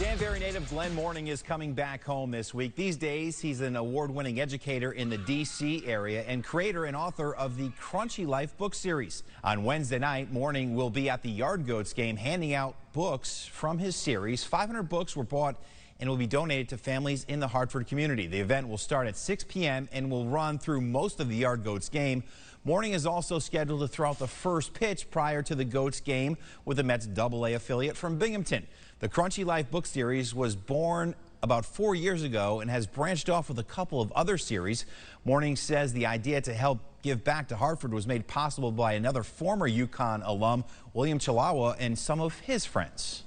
Danbury native Glen Mourning is coming back home this week. These days, he's an award-winning educator in the D.C. area and creator and author of the Crunchy Life book series. On Wednesday night, Mourning will be at the Yard Goats game handing out books from his series. 500 books were bought and will be donated to families in the Hartford community. The event will start at 6 p.m. and will run through most of the Yard Goats game. Mourning is also scheduled to throw out the first pitch prior to the Goats game with the Mets AA affiliate from Binghamton. The Crunchy Life book series was born about 4 years ago and has branched off with a couple of other series. Mourning says the idea to help give back to Hartford was made possible by another former UConn alum, William Chilawa, and some of his friends.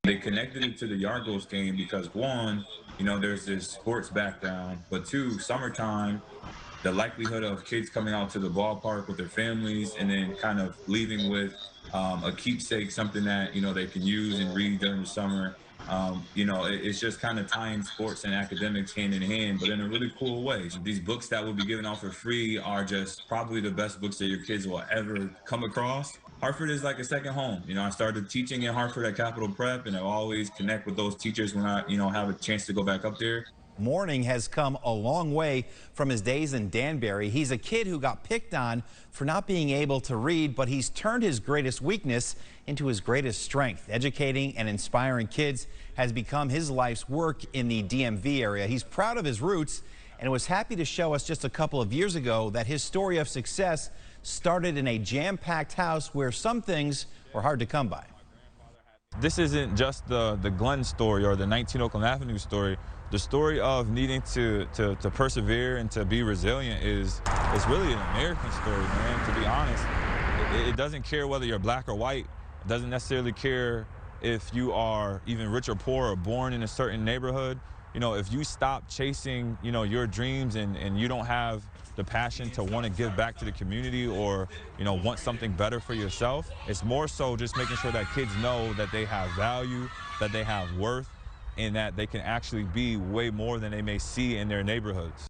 They connected it to the Yard Goats game because, one, there's this sports background, but two, summertime, the likelihood of kids coming out to the ballpark with their families and then kind of leaving with a keepsake, something that, they can use and read during the summer. It's just kind of tying sports and academics hand in hand, but in a really cool way. These books that will be given out for free are just probably the best books that your kids will ever come across. Hartford is like a second home. I started teaching in Hartford at Capital Prep, and I always connect with those teachers when I, have a chance to go back up there. Mourning has come a long way from his days in Danbury. He's a kid who got picked on for not being able to read, but he's turned his greatest weakness into his greatest strength. Educating and inspiring kids has become his life's work in the DMV area. He's proud of his roots and was happy to show us just a couple of years ago that his story of success started in a jam-packed house where some things were hard to come by. This isn't just the Glen story or the 19 Oakland Avenue story. The story of needing to persevere and to be resilient is really an American story, man, to be honest. It doesn't care whether you're black or white. It doesn't necessarily care if you are even rich or poor or born in a certain neighborhood. If you stop chasing, your dreams and you don't have the passion to want to give back to the community or, want something better for yourself, it's more so just making sure that kids know that they have value, that they have worth, and that they can actually be way more than they may see in their neighborhoods.